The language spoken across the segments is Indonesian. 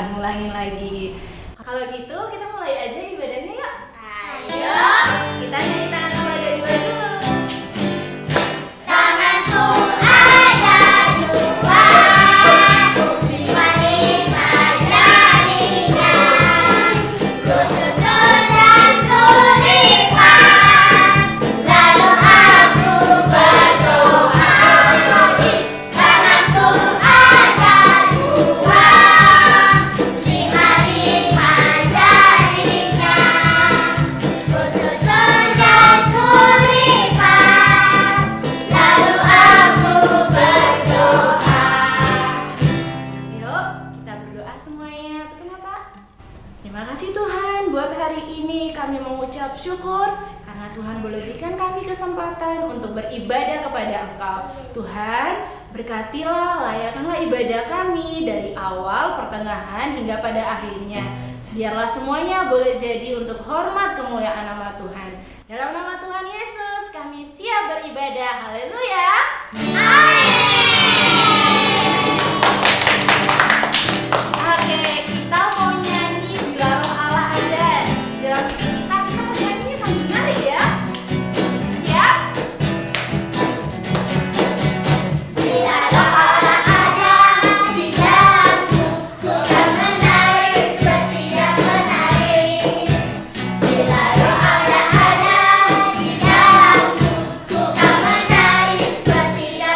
akan ngulangin lagi. Kalau gitu kita mulai aja ibadahnya yuk. Ayo. Kita nyanyi tangan kepada dua dulu. Tanganku ada dua, lima-lima jarinya, kususun dan kulipat, lalu aku berdoa. Tanganku ada dua, lima-lima jarinya, kususun dan kulipat, lalu aku berdoa. Yuk, kita berdoa semuanya. Tutup mata. Terima kasih Tuhan buat hari ini kami mengucap syukur karena Tuhan boleh berikan kami kesempatan untuk beribadah kepada Engkau. Tuhan, berkatilah, layakkanlah ibadah kami dari awal, pertengahan, hingga pada akhirnya. Biarlah semuanya boleh jadi untuk hormat kemuliaan nama Tuhan. Dalam nama Tuhan Yesus, kami siap beribadah. Haleluya. Oke, kita mau nyanyi Bila Roh Allah Ada. Dalam kita mau nyanyi sambil nari ya. Siap? Bila Roh Allah ada di dalamku, ku kan menari seperti yang menari. Bila Roh Allah ada di dalamku, ku kan menari seperti yang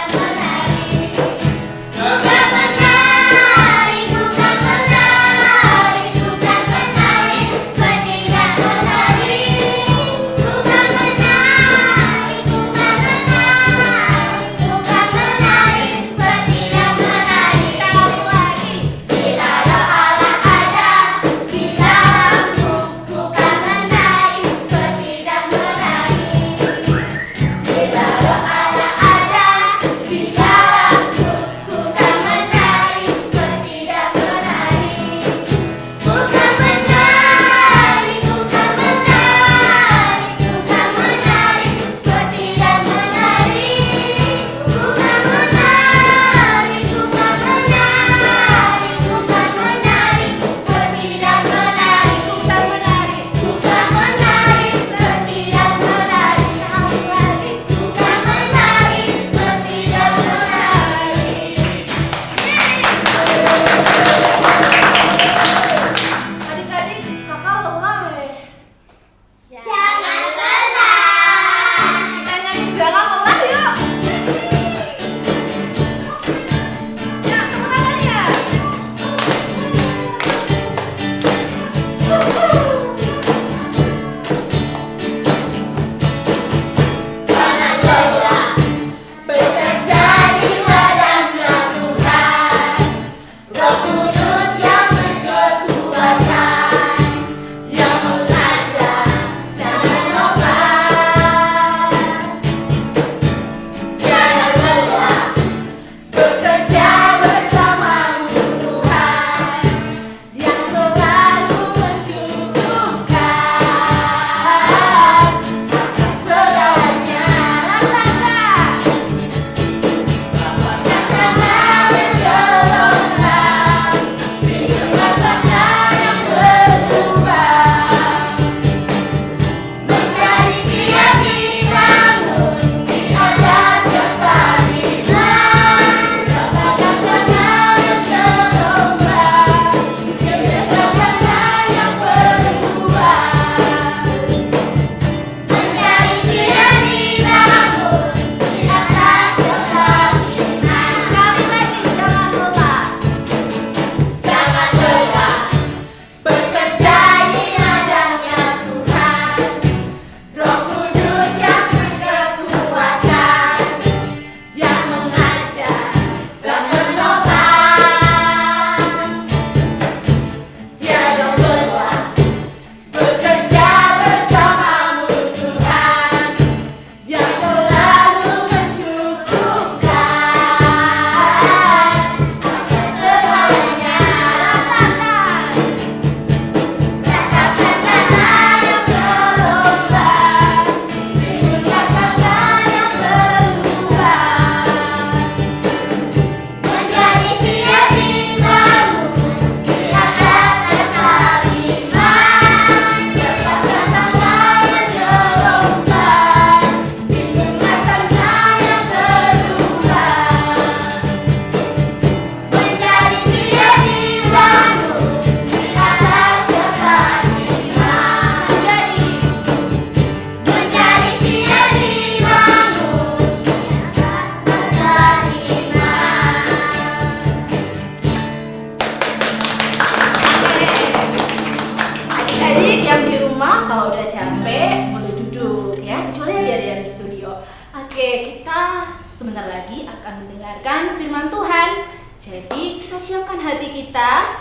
sebentar lagi akan mendengarkan firman Tuhan. Jadi kita siapkan hati kita.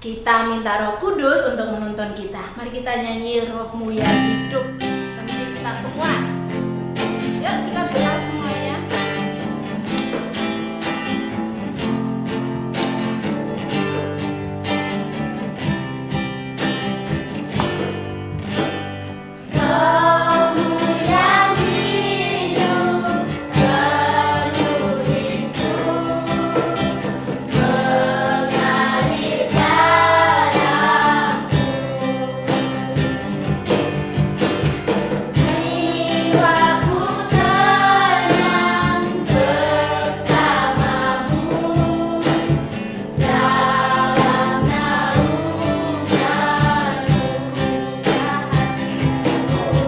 Kita minta Roh Kudus untuk menuntun kita. Mari kita nyanyi Rohmu yang hidup mendidik kita semua. Yuk sikap doa semuanya. Rohmu yang hidup penuhiku, mengalir dalamku, jiwaku tenang bersamamu, dalam naunganmu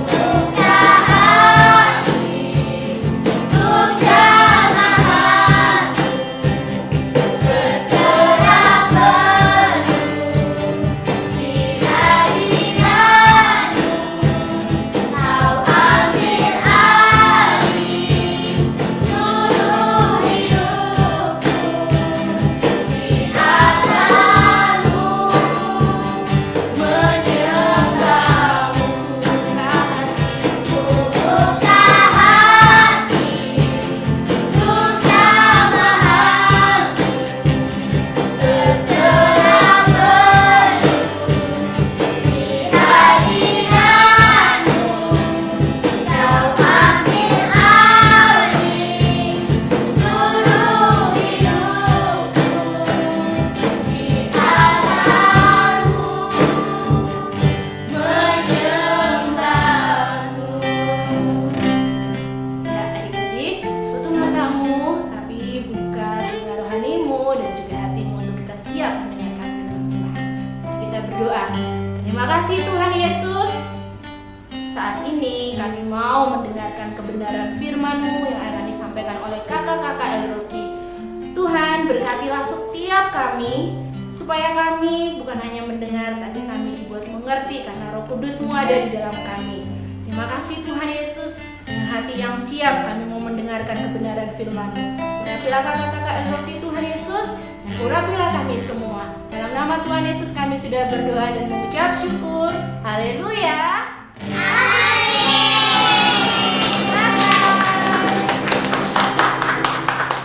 buka hati untuk jamahanmu, berserah penuh di hadiratmu, kau ambil alih seluruh hidupku, di alammu menyembahmu, buka hati untuk jamahanmu, berserah penuh di hadiratmu, kau ambil alih seluruh hidupku, di alammu menyembahmu. Ya adik-adik, tutup matamu, tapi buka telinga rohanimu dan juga hatimu untuk kita siap mendengarkan firman Tuhan. Kita berdoa. Terima kasih Tuhan Yesus. Saat ini kami mau mendengarkan kebenaran firman-Mu yang akan disampaikan oleh kakak-kakak Elroki. Tuhan berkatilah setiap kami, supaya kami bukan hanya mendengar, tapi kami dibuat mengerti karena Roh Kudus-Mu ada di dalam kami. Terima kasih Tuhan Yesus. Dengan hati yang siap kami mau mendengarkan kebenaran firman-Mu. Urapilah kakak-kakak Elroki Tuhan Yesus, dan urapilah kami semua. Dalam nama Tuhan Yesus kami sudah berdoa dan mengucap syukur. Haleluya.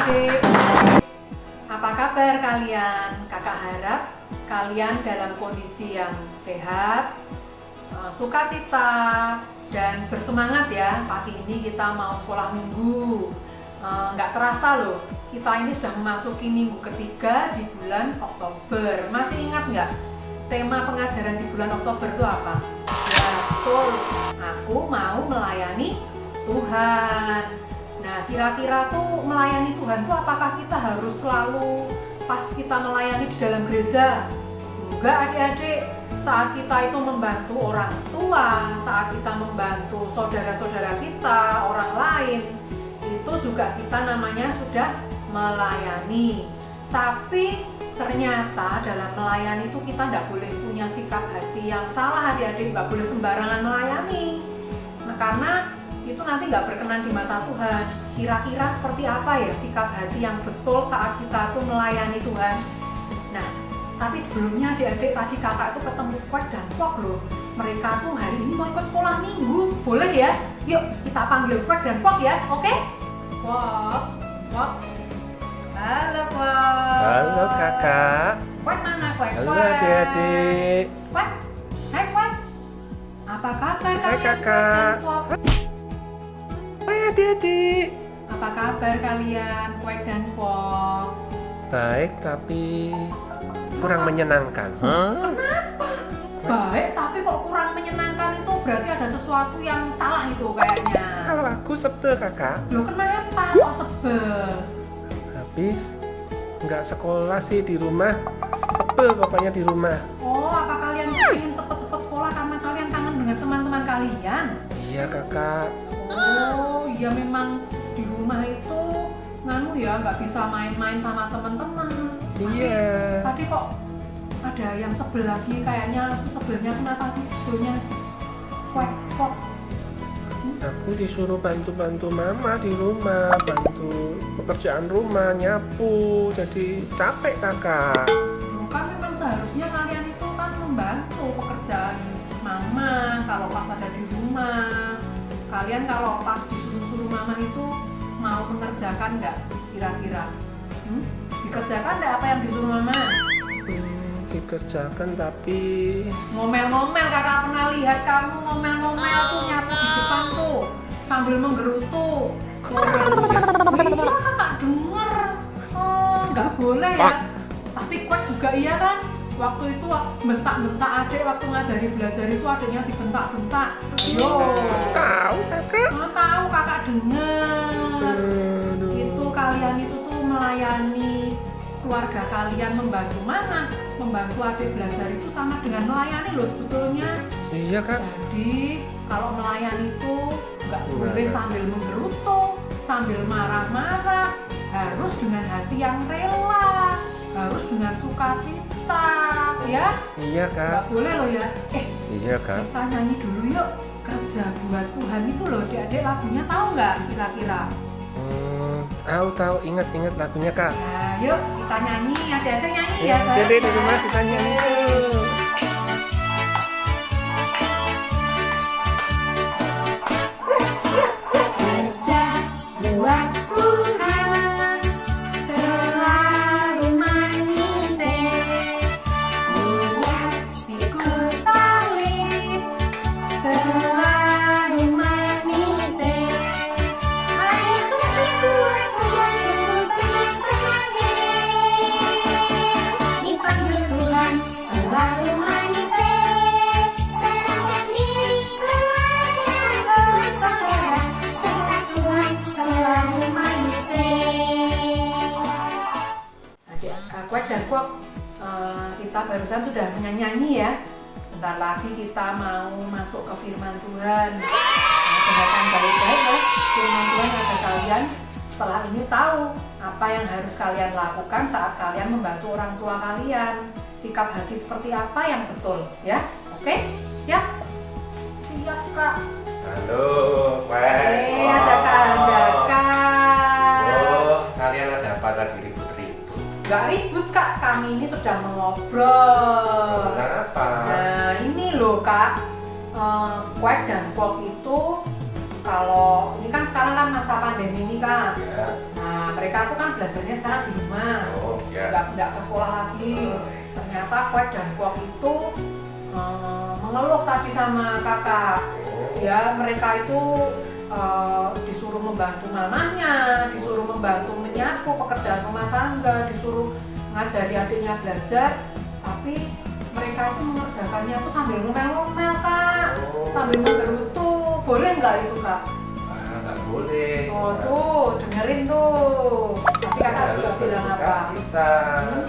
Oke, apa kabar kalian? Kakak harap kalian dalam kondisi yang sehat, sukacita, dan bersemangat ya. Pagi ini kita mau sekolah minggu. Nggak terasa loh, kita ini sudah memasuki minggu ketiga di bulan Oktober. Masih ingat nggak tema pengajaran di bulan Oktober itu apa? Ya betul, aku mau melayani Tuhan. Nah, kira-kira tuh melayani Tuhan tuh apakah kita harus selalu pas kita melayani di dalam gereja? Enggak adik-adik, saat kita itu membantu orang tua, saat kita membantu saudara-saudara kita, orang lain, itu juga kita namanya sudah melayani. Tapi ternyata dalam melayani itu kita tidak boleh punya sikap hati yang salah adik-adik, nggak boleh sembarangan melayani. Nah, karena itu nanti nggak berkenan di mata Tuhan. Kira-kira seperti apa ya sikap hati yang betul saat kita tuh melayani Tuhan? Nah, tapi sebelumnya adik-adik tadi kakak tuh ketemu Kwek dan Pok loh. Mereka tuh hari ini mau ikut sekolah minggu, boleh ya? Yuk kita panggil Kwek dan Pok ya, oke? Pok, Pok. Halo Pok. Halo kakak. Kwek mana Kwek? Halo Kwek. adik-adik. Kwek, hai Kwek. Apa kabar Hai kalian kakak. Kwek dan Pok? Hai adik-adik. Apa kabar kalian Kwek dan Pok? Baik tapi kurang menyenangkan. Baik, tapi kok kurang menyenangkan itu berarti ada sesuatu yang salah itu kayaknya. Kalau aku sebel kakak. Loh kenapa kok sebel? Habis nggak sekolah sih di rumah. Sebel pokoknya di rumah. Oh, apa kalian ingin cepet-cepet sekolah karena kalian kangen dengan teman-teman kalian? Iya kakak. Oh, iya memang di rumah itu nganu ya nggak bisa main-main sama teman-teman. Iya. Tadi kok ada yang sebel lagi kayaknya. Sebelnya kenapa sih sebelnya? Kwek, Pok. Aku disuruh bantu-bantu mama di rumah, bantu pekerjaan rumah, nyapu. Jadi capek kakak. Kan memang seharusnya kalian itu kan membantu pekerjaan mama kalau pas ada di rumah. Kalian kalau pas disuruh-suruh mama itu mau mengerjakan nggak kira-kira? Dikerjakan nggak apa yang disuruh mama? Dikerjakan tapi Ngomel-ngomel, kakak pernah lihat kamu ngomel-ngomel tuh nyapu di depan tuh sambil menggerutu. Iya kakak denger. Oh nggak boleh ya. Tapi kuat juga iya kan? Waktu itu bentak-bentak adik waktu ngajari belajar itu adiknya dibentak-bentak. Yo. tahu kakak. Tahu kakak denger. Itu kalian itu tuh melayani keluarga kalian, membantu mana? Membantu adik belajar itu sama dengan melayani loh sebetulnya. Iya kak. Jadi kalau melayani itu nggak boleh sambil menggerutu, sambil marah-marah, harus dengan hati yang rela, harus dengan sukacita, ya? Iya kak. Nggak boleh loh ya. Iya kak. Kita nyanyi dulu yuk, kerja buat Tuhan itu loh, adik-adik lagunya tahu nggak kira-kira? Tahu ingat lagunya kak. Nah, yuk kita nyanyi, adik-adik nyanyi ya. Jadi di rumah kita nyanyi tuh. Buat Tuhan selalu manis, buat pikul salib selalu manis. Ayo kita buat Tuhan senang-senang, dipanggil Tuhan selalu manis, serahkan diri keluarga bersaudara, serah Tuhan selalu manis. Kuat dan Kuat, kita barusan sudah nyanyi ya. Bentar lagi kita mau masuk ke firman Tuhan. Dengarkan baik-baik ya firman Tuhan kepada kalian. Setelah ini tahu apa yang harus kalian lakukan saat kalian membantu orang tua kalian. Sikap hati seperti apa yang betul ya. Oke? Siap? Siap kak. Halo, Ada kak. Kalian ada apa lagi ribut-ribut? Gak ribut kak, kami ini sedang mengobrol. Kenapa? Nah ini loh kak, Kuek dan Kuok itu kalau ini kan sekarang kan masa pandemi ini kan. Ya. Nah mereka tuh kan belajarnya sekarang di rumah, Oh ya. nggak ke sekolah lagi. Ternyata Kuek dan Kuok itu mengeluh tadi sama kakak. Ya mereka itu disuruh membantu mamanya, disuruh membantu menyapu pekerjaan rumah tangga, disuruh ngajari adiknya belajar, tapi mereka itu mengerjakannya tuh sambil ngomel-ngomel kak, sambil menggerutu. Boleh nggak itu kak? Nggak boleh. Oh tuh dengerin tuh. Tapi kakak juga bilang apa? Cita.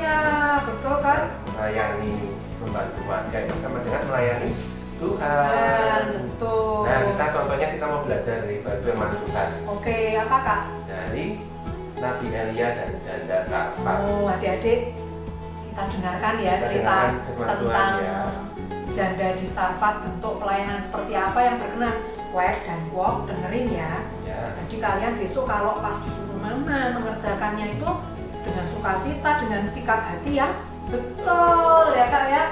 Iya betul kan? Melayani, membantu warga itu sama dengan melayani Tuhan. Betul. Nah, contohnya kita mau belajar dari firman Tuhan. Oke, apa kak? Dari Nabi Elia dan janda Sarfat. Oh, adik-adik, kita dengarkan ya Kita cerita dengarkan firman tentang Tuhan, ya. janda di Sarfat, bentuk pelayanan seperti apa yang berkenan. Kuek dan Kuok dengerin ya. Ya. Jadi kalian besok kalau pas disuruh mama mengerjakannya itu dengan sukacita, dengan sikap hati yang betul ya kak ya.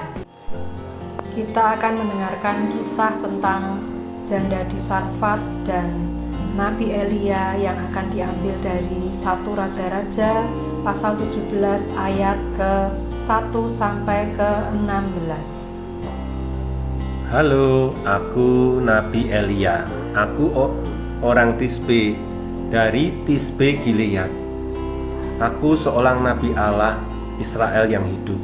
Kita akan mendengarkan kisah tentang janda di Sarfat dan Nabi Elia yang akan diambil dari 1 Raja-Raja pasal 17 ayat ke-1 sampai ke-16. Halo, aku Nabi Elia. Aku orang Tisbe dari Tisbe Gilead. Aku seorang nabi Allah Israel yang hidup.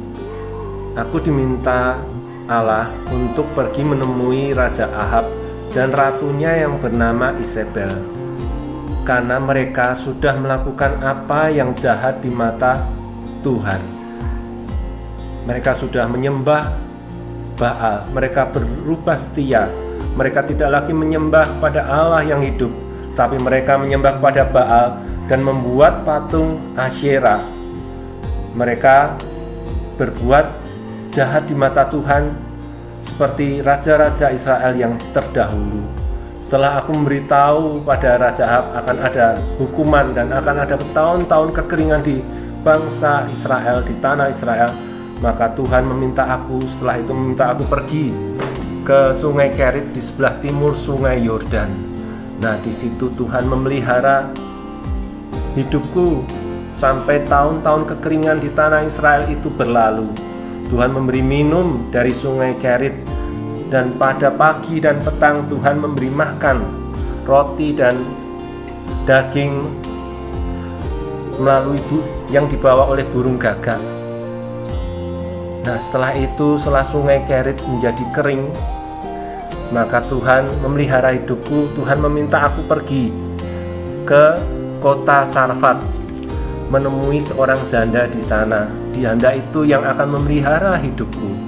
Aku diminta Allah untuk pergi menemui Raja Ahab dan ratunya yang bernama Isabel, karena mereka sudah melakukan apa yang jahat di mata Tuhan. Mereka sudah menyembah Baal, mereka berubah setia. Mereka tidak lagi menyembah pada Allah yang hidup, tapi mereka menyembah pada Baal dan membuat patung Asyera. Mereka berbuat jahat di mata Tuhan seperti raja-raja Israel yang terdahulu. Setelah aku memberitahu pada Raja Ahab akan ada hukuman dan akan ada tahun-tahun kekeringan di bangsa Israel, di tanah Israel, maka Tuhan meminta aku, setelah itu meminta aku pergi ke Sungai Kerit di sebelah timur Sungai Yordan. Nah, di situ Tuhan memelihara hidupku sampai tahun-tahun kekeringan di tanah Israel itu berlalu. Tuhan memberi minum dari Sungai Kerit, dan pada pagi dan petang Tuhan memberi makan roti dan daging melalui yang dibawa oleh burung gagak. Nah, setelah itu, setelah Sungai Kerit menjadi kering, maka Tuhan memelihara hidupku. Tuhan meminta aku pergi ke kota Sarfat, menemui seorang janda di sana. Janda itu yang akan memelihara hidupku.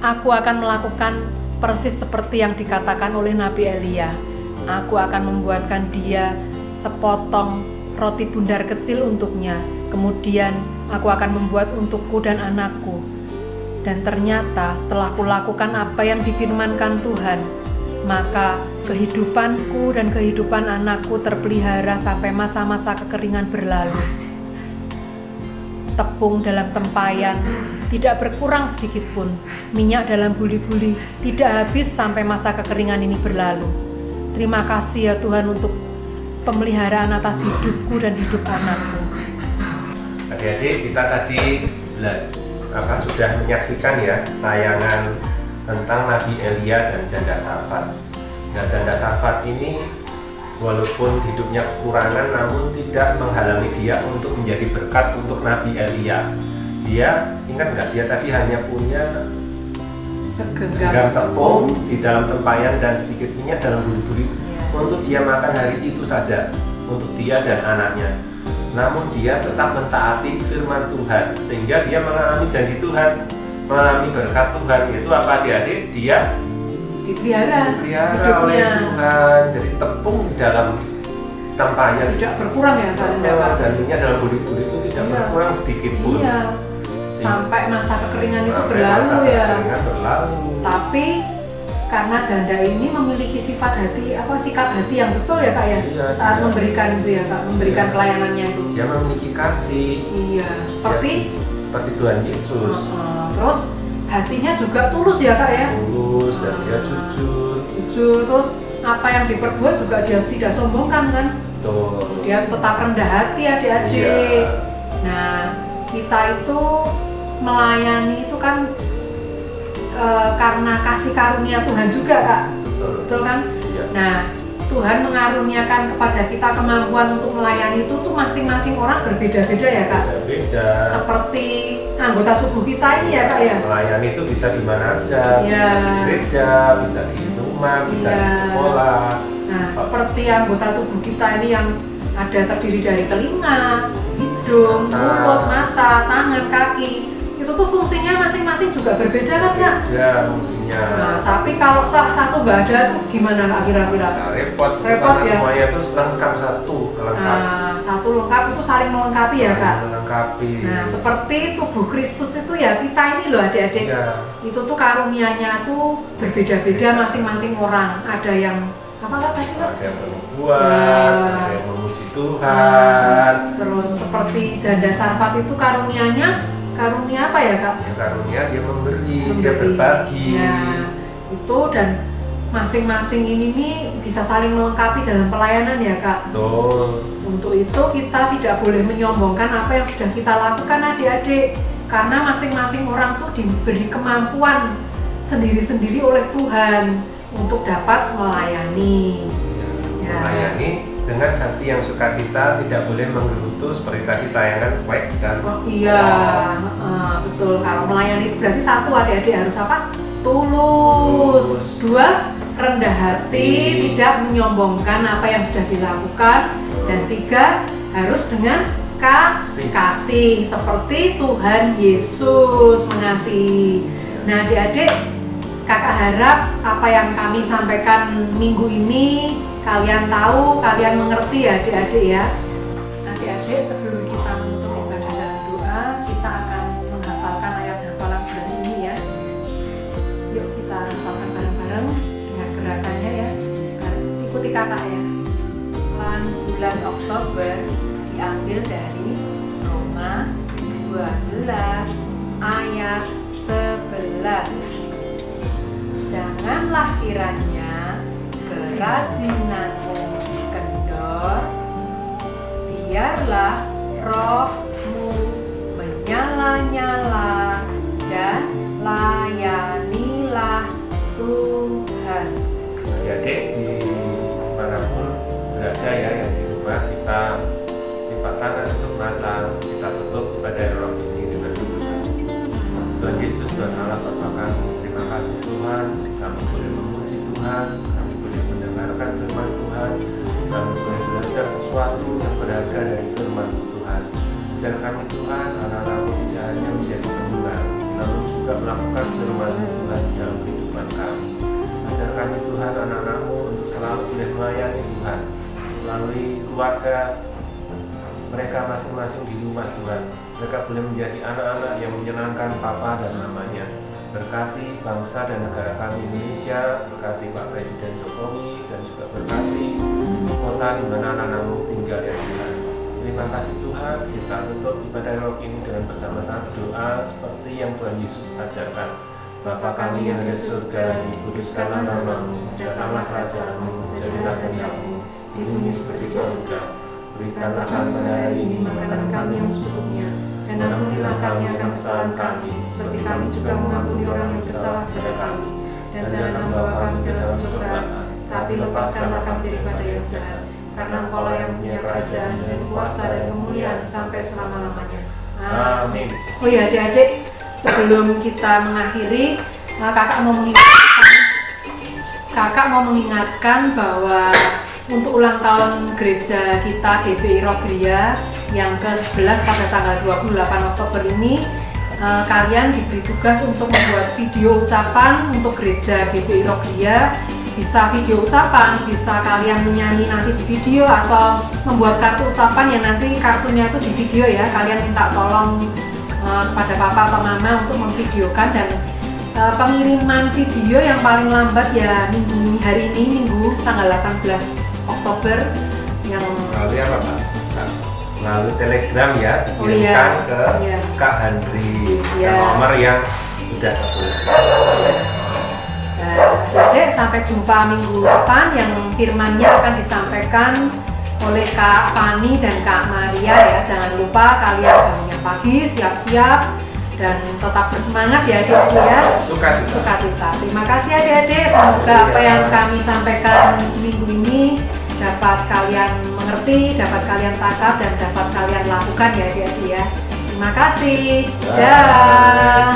Aku akan melakukan persis seperti yang dikatakan oleh Nabi Elia. Aku akan membuatkan dia sepotong roti bundar kecil untuknya. Kemudian aku akan membuat untukku dan anakku. Dan ternyata setelah kulakukan apa yang difirmankan Tuhan, maka kehidupanku dan kehidupan anakku terpelihara sampai masa-masa kekeringan berlalu. Tepung dalam tempayan tidak berkurang sedikit pun, minyak dalam buli-buli tidak habis sampai masa kekeringan ini berlalu. Terima kasih ya Tuhan untuk pemeliharaan atas hidupku dan hidup anakku. Adik-adik, kita tadi sudah menyaksikan ya tayangan tentang Nabi Elia dan janda Sarfat. Nah, janda Sarfat ini walaupun hidupnya kekurangan, namun tidak menghalangi dia untuk menjadi berkat untuk Nabi Elia. Dia, ingat nggak, dia tadi hanya punya segenggam tepung di dalam tempayan dan sedikit minyak dalam buli-buli untuk dia makan hari itu saja, untuk dia dan anaknya. Namun dia tetap mentaati firman Tuhan, sehingga dia mengalami janji Tuhan, mengalami berkat Tuhan. Yaitu apa adik-adik? Dia dipelihara oleh Tuhan. Jadi tepung di dalam tempayan tidak berkurang ya Pak, dan minyak dalam buli-buli itu tidak berkurang sedikit pun. Iya. Sampai masa kekeringan itu berlalu ya. Tapi karena janda ini memiliki sikap hati yang betul ya Kak ya, saat memberikan itu ya Kak, memberikan pelayanannya itu. Dia memiliki kasih. Iya, seperti Tuhan Yesus. Terus hatinya juga tulus ya Kak ya. Tulus dan dia jujur. Terus apa yang diperbuat juga dia tidak sombongkan kan. Betul. Dia tetap rendah hati adik-adik. Iya. Nah, kita itu melayani itu kan karena kasih karunia Tuhan juga Kak. Betul kan? Iya. Nah, Tuhan mengaruniakan kepada kita kemampuan untuk melayani itu tuh masing-masing orang berbeda-beda ya Kak. Berbeda. Seperti anggota tubuh kita ini ya Kak ya. Melayani itu bisa di mana aja, Ya. bisa di gereja, bisa di rumah, bisa di sekolah. Nah, seperti anggota tubuh kita ini yang ada terdiri dari telinga, hidung, mulut, mata, tangan, kaki. itu tuh fungsinya masing-masing juga berbeda kan Kak? Ya fungsinya. Nah, tapi kalau salah satu nggak ada tuh gimana Kak kira-kira? Bisa repot Repot karena ya? semuanya itu lengkap satu kelengkap. Nah, satu lengkap itu saling melengkapi ya Kak? Melengkapi. Nah, seperti tubuh Kristus itu ya kita ini loh adik-adik. Ya. Itu tuh karunianya tuh berbeda-beda masing-masing orang. Ada yang apa Kak tadi Kak? Ada yang membuat, Ya. ada yang memuji Tuhan. Terus seperti janda Sarfat itu karunianya karunia apa ya Kak? Ya, karunia dia memberi, dia Memberi. berbagi. Ya, itu dan masing-masing ini nih bisa saling melengkapi dalam pelayanan ya Kak. Betul. Untuk itu kita tidak boleh menyombongkan apa yang sudah kita lakukan adik-adik, karena masing-masing orang tuh diberi kemampuan sendiri-sendiri oleh Tuhan untuk dapat melayani. Ya. Melayani dengan hati yang sukacita, tidak boleh menggerutu seperti tadi tayangan wek dan Oh, iya, betul. Kalau melayani itu berarti satu adik-adik harus apa? Tulus. Tulus. Dua, rendah hati, tidak menyombongkan apa yang sudah dilakukan. Dan tiga, harus dengan kasih seperti Tuhan Yesus mengasihi. Nah, adik-adik, kakak harap apa yang kami sampaikan minggu ini kalian tahu, kalian mengerti ya adik-adik ya. Adik-adik, sebelum kita menutup ibadah dan doa, kita akan menghafalkan ayat hafalan bulan ini ya. Yuk kita hafalkan bareng-bareng dengan gerakannya ya. Ikuti kakak ya. Bulan Oktober diambil dari Roma 12 ayat 11. Janganlah kiranya kerajinanmu kendor, biarlah rohmu menyala-nyala dan layanilah Tuhan. adik-adik dimanapun berada ya, yang di rumah kita lipat tangan untuk mata, kita tutup ibadah roh ini dengan doa. Tuhan Yesus, Tuhan Allah Bapa kami, terima kasih Tuhan, kami boleh memuji Tuhan, kami boleh mendengarkan firman Tuhan, kami boleh belajar sesuatu yang berharga dari firman Tuhan. Ajar kami Tuhan, anak-anakmu tidak hanya menjadi pendengar, namun juga melakukan firman Tuhan dalam kehidupan kami. Ajar kami Tuhan, anak-anakmu untuk selalu boleh melayani Tuhan melalui keluarga mereka masing-masing di rumah Tuhan. Mereka boleh menjadi anak-anak yang menyenangkan Papa dan Mamanya. Berkati bangsa dan negara kami Indonesia, berkati Pak Presiden Jokowi, dan juga berkati kota di mana anak-anakmu tinggal ya Tuhan. Terima kasih Tuhan, kita tutup ibadah roh ini dengan bersama-sama berdoa seperti yang Tuhan Yesus ajarkan. Bapa kami yang ada di surga, dikuduskanlah namamu, datanglah kerajaanmu, jadilah kehendakmu di bumi seperti surga. Berikanlah kami pada hari ini makanan kami yang secukupnya, dan ampunilah kami akan kesalahan kami, seperti kami juga mengampuni orang yang bersalah kepada kami. Dan jangan membawa kami ke dalam cobaan, tapi lepaskanlah kami daripada yang jahat. Karena Engkau yang punya kerajaan dan kuasa dan kemuliaan sampai selama-lamanya. Amin. Oh ya adik-adik, sebelum kita mengakhiri, kakak mau mengingatkan bahwa untuk ulang tahun gereja kita GBI Rogria yang ke-11 pada tanggal 28 Oktober ini, kalian diberi tugas untuk membuat video ucapan untuk gereja GBI Rogria. Bisa video ucapan, bisa kalian menyanyi nanti di video, atau membuat kartu ucapan yang nanti kartunya itu di video ya. Kalian minta tolong kepada papa atau mama untuk memvideokan, dan pengiriman video yang paling lambat ya hari ini Minggu tanggal 18 Oktober yang melalui apa Pak? Melalui Telegram ya, dikirimkan ke Kak Handri, nomor yang sudah tertulis. Adik, sampai jumpa minggu depan yang firmannya akan disampaikan oleh Kak Fani dan Kak Maria ya. Jangan lupa kalian bangunnya pagi, siap-siap, dan tetap bersemangat ya adik-adik ya. Sukacita. Terima kasih adik-adik, semoga apa yang kami sampaikan minggu ini dapat kalian mengerti, dapat kalian tangkap, dan dapat kalian lakukan ya adik-adik ya. Terima kasih. Dah.